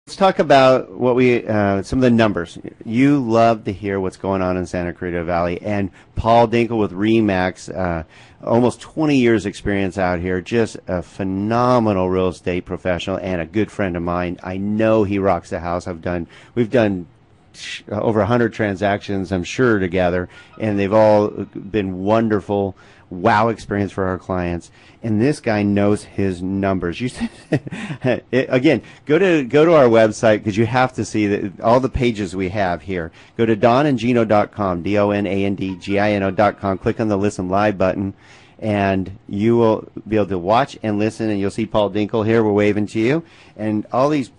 Let's talk about what some of the numbers. You love to hear what's going on in Santa Clarita Valley, and Paul Dinkel with Remax, almost 20 years experience out here, just a phenomenal real estate professional and a good friend of mine. I know he rocks the house. We've done over 100 transactions, I'm sure, together, and they've all been wonderful. Wow experience for our clients, and this guy knows his numbers. You again, go to our website, because you have to see that all the pages we have here. Go to donandgino.com, DONANDGINO.com. Click on the Listen Live button, and you will be able to watch and listen. And you'll see Paul Dinkel here. We're waving to you, and all these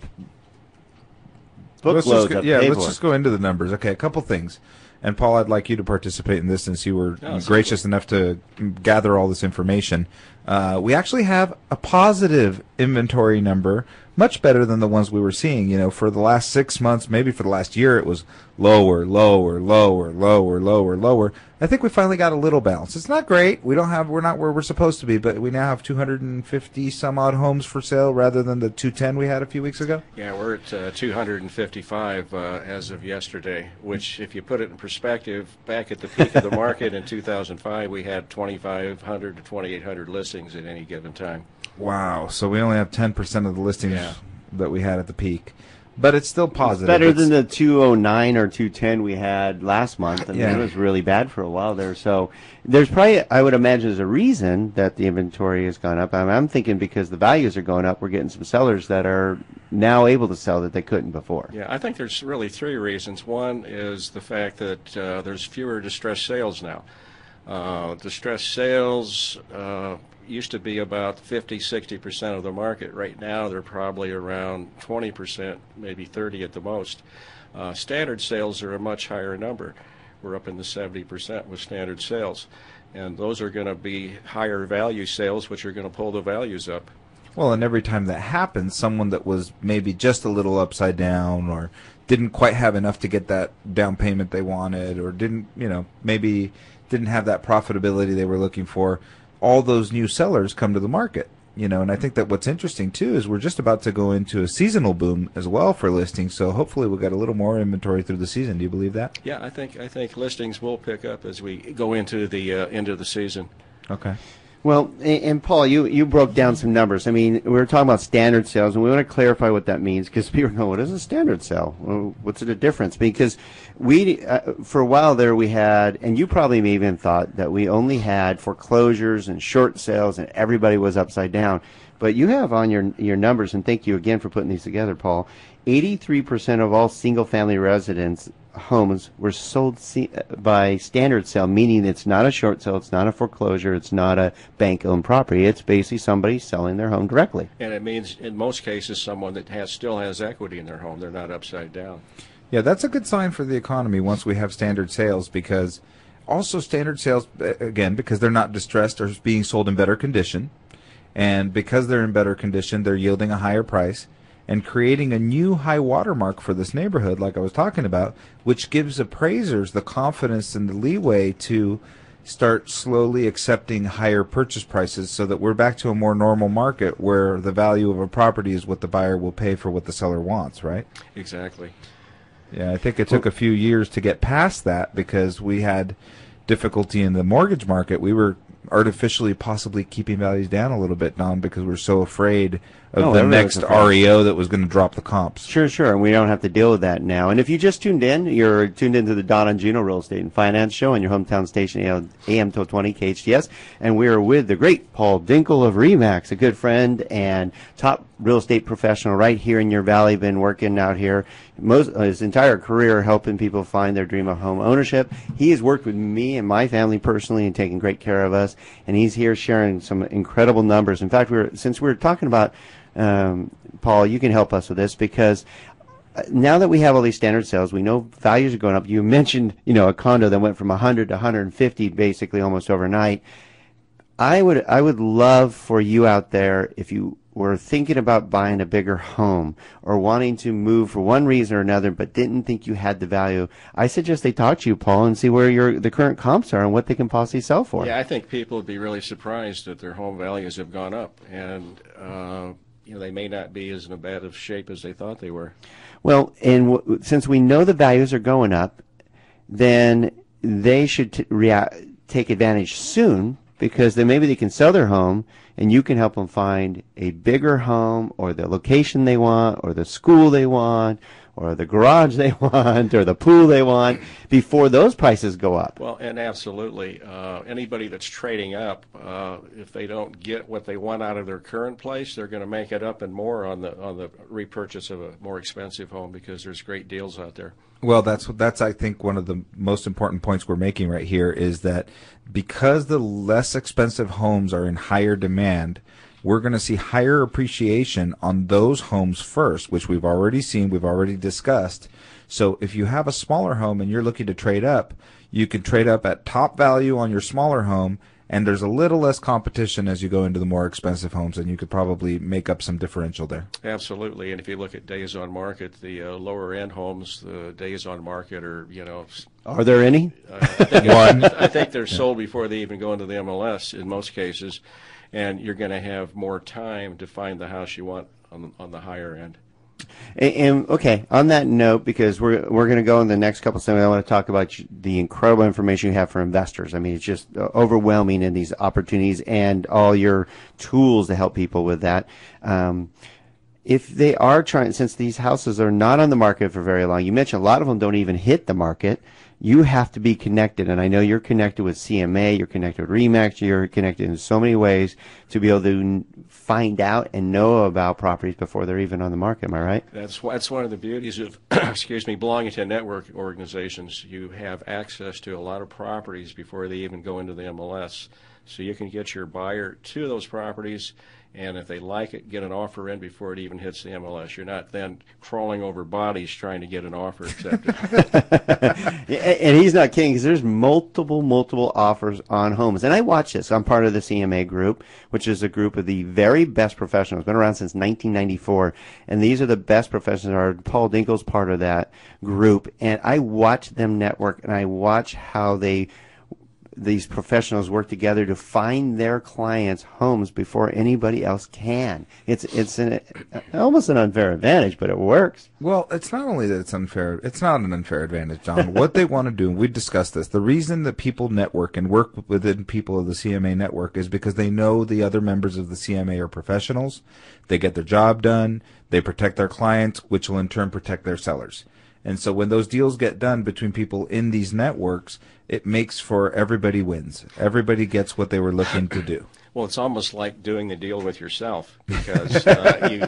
bookloads of paperwork. Let's just go into the numbers. Okay, a couple things. And Paul, I'd like you to participate in this since you were gracious enough to gather all this information. We actually have a positive inventory number, much better than the ones we were seeing. You know, for the last 6 months, maybe for the last year, it was lower, lower, lower, lower, lower, lower. I think we finally got a little balance. It's not great. We're not where we're supposed to be, but we now have 250 some odd homes for sale rather than the 210 we had a few weeks ago. Yeah, we're at 255 as of yesterday, which, if you put it in perspective, back at the peak of the market in 2005, we had 2,500 to 2,800 listings at any given time. Wow. So we only have 10% of the listings that we had at the peak. But it's still positive. It's better than the 209 or 210 we had last month. And it was really bad for a while there. So there's probably, I would imagine, there's a reason that the inventory has gone up. I'm thinking because the values are going up, we're getting some sellers that are now able to sell that they couldn't before. Yeah, I think there's really three reasons. One is the fact that there's fewer distressed sales now. Distressed sales used to be about 50-60% of the market. Right now they're probably around 20%, maybe 30 at the most. Standard sales are a much higher number. We're up in the 70% with standard sales, and those are going to be higher value sales, which are going to pull the values up. Well, and every time that happens, someone that was maybe just a little upside down or didn't quite have enough to get that down payment they wanted, or maybe didn't have that profitability they were looking for, all those new sellers come to the market, and I think that what's interesting too is we're just about to go into a seasonal boom as well for listings, so hopefully we'll get a little more inventory through the season. Do you believe that? Yeah, I think listings will pick up as we go into the end of the season. Okay. Well, and Paul, you broke down some numbers. I mean, we were talking about standard sales, and we want to clarify what that means, because people go, what is a standard sale? Well, what's the difference? Because we, for a while there, we had, and you probably even thought that we only had foreclosures and short sales, and everybody was upside down. But you have on your numbers, and thank you again for putting these together, Paul, 83% of all single-family residents homes were sold by standard sale, meaning it's not a short sale, it's not a foreclosure, it's not a bank-owned property. It's basically somebody selling their home directly. And it means, in most cases, someone that still has equity in their home. They're not upside down. Yeah, that's a good sign for the economy once we have standard sales, because also standard sales, again, because they're not distressed, are being sold in better condition. And because they're in better condition, they're yielding a higher price and creating a new high watermark for this neighborhood, like I was talking about, which gives appraisers the confidence and the leeway to start slowly accepting higher purchase prices, so that we're back to a more normal market where the value of a property is what the buyer will pay for what the seller wants, right? Exactly. Yeah, I think it took a few years to get past that because we had difficulty in the mortgage market. We were artificially possibly keeping values down a little bit, Don, because we're so afraid of the next REO that was going to drop the comps. Sure, and we don't have to deal with that now. And if you just tuned in, you're tuned into the Don and Gino Real Estate and Finance Show on your hometown station, AM 1220 KHTS, and we are with the great Paul Dinkel of Remax, a good friend and top real estate professional right here in your valley, been working out here his entire career helping people find their dream of home ownership. He has worked with me and my family personally and taking great care of us, and he's here sharing some incredible numbers. In fact, since we were talking about Paul, you can help us with this, because now that we have all these standard sales, we know values are going up. You mentioned, a condo that went from 100 to 150 basically almost overnight. I would love for you out there, if you were thinking about buying a bigger home or wanting to move for one reason or another but didn't think you had the value, I suggest they talk to you, Paul, and see where the current comps are and what they can possibly sell for. Yeah, I think people would be really surprised that their home values have gone up. And they may not be as in a bad of shape as they thought they were. Well, and since we know the values are going up, then they should take advantage soon, because then maybe they can sell their home and you can help them find a bigger home, or the location they want, or the school they want, or the garage they want, or the pool they want, before those prices go up. Well, and absolutely, anybody that's trading up, if they don't get what they want out of their current place, they're going to make it up and more on the repurchase of a more expensive home, because there's great deals out there. Well, that's I think one of the most important points we're making right here, is that because the less expensive homes are in higher demand, we're going to see higher appreciation on those homes first, which we've already seen, we've already discussed. So if you have a smaller home and you're looking to trade up, you can trade up at top value on your smaller home, and there's a little less competition as you go into the more expensive homes, and you could probably make up some differential there. Absolutely, and if you look at days on market, the lower end homes, the days on market are, Are there any? I think they're sold before they even go into the MLS in most cases, and you're going to have more time to find the house you want on the higher end. And okay, on that note, because we're going to go in the next couple of segments, I want to talk about the incredible information you have for investors. I mean, it's just overwhelming in these opportunities, and all your tools to help people with that. If they are trying, since these houses are not on the market for very long, you mentioned a lot of them don't even hit the market. You have to be connected, and I know you're connected with CMA, you're connected with RE/MAX, you're connected in so many ways to be able to find out and know about properties before they're even on the market. Am I right? That's one of the beauties of, belonging to network organizations. You have access to a lot of properties before they even go into the MLS, so you can get your buyer to those properties, and if they like it, get an offer in before it even hits the MLS. You're not then crawling over bodies trying to get an offer accepted. And he's not kidding, because there's multiple offers on homes. And I watch this. I'm part of the CMA group, which is a group of the very best professionals. Been around since 1994. And these are the best professionals. Paul Dinkel's part of that group. And I watch them network, and I watch how these professionals work together to find their clients homes before anybody else can. It's almost an unfair advantage, but it works. Well, it's not only that it's unfair. It's not an unfair advantage, John. What they want to do, and we discussed this, the reason that people network and work within people of the CMA network is because they know the other members of the CMA are professionals. They get their job done. They protect their clients, which will in turn protect their sellers. And so when those deals get done between people in these networks, it makes for everybody wins. Everybody gets what they were looking to do. Well, it's almost like doing the deal with yourself, because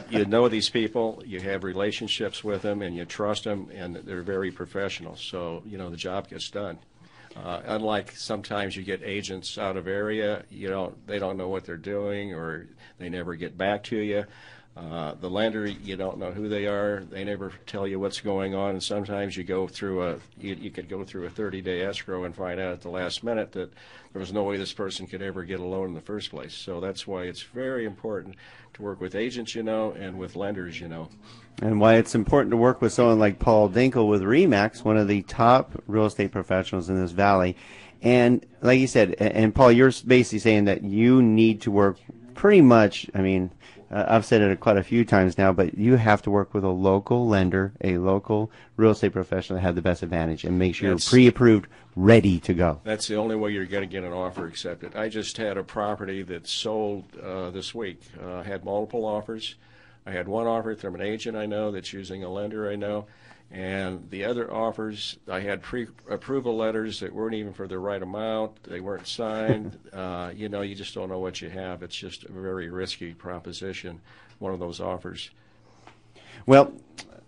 you know these people, you have relationships with them, and you trust them, and they're very professional. So, the job gets done. Unlike sometimes you get agents out of area, they don't know what they're doing, or they never get back to you. The lender, you don't know who they are. They never tell you what's going on, and sometimes you go through you could go through a 30-day escrow and find out at the last minute that there was no way this person could ever get a loan in the first place. So that's why it's very important to work with agents, and with lenders, And why it's important to work with someone like Paul Dinkel with RE/MAX, one of the top real estate professionals in this valley. And like you said, and Paul, you're basically saying that you need to work pretty much, I've said it quite a few times now, but you have to work with a local lender, a local real estate professional that have the best advantage, and make sure you're pre-approved, ready to go. That's the only way you're going to get an offer accepted. I just had a property that sold this week. Had multiple offers. I had one offer from an agent I know that's using a lender I know, and the other offers, I had pre-approval letters that weren't even for the right amount. They weren't signed. You just don't know what you have. It's just a very risky proposition, one of those offers. Well,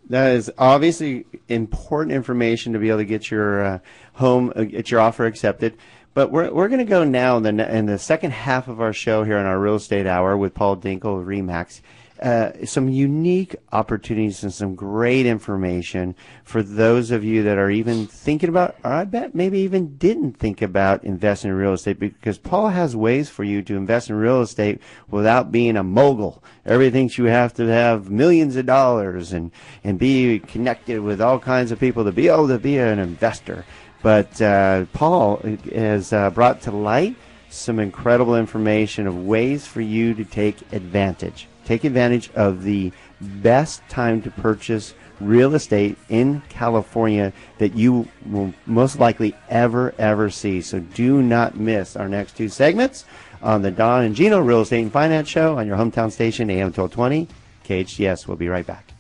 that is obviously important information to be able to get your get your offer accepted. But we're going to go now in the second half of our show here on our Real Estate Hour with Paul Dinkel of RE/MAX. Some unique opportunities and some great information for those of you that are even thinking about, or I bet maybe even didn't think about investing in real estate, because Paul has ways for you to invest in real estate without being a mogul. Everything you have to have millions of dollars and be connected with all kinds of people to be able to be an investor. But Paul has brought to light some incredible information of ways for you to take advantage. take advantage of the best time to purchase real estate in California that you will most likely ever see. So do not miss our next two segments on the Don and Gino Real Estate and Finance Show on your hometown station, AM 1220, KHTS. We'll be right back.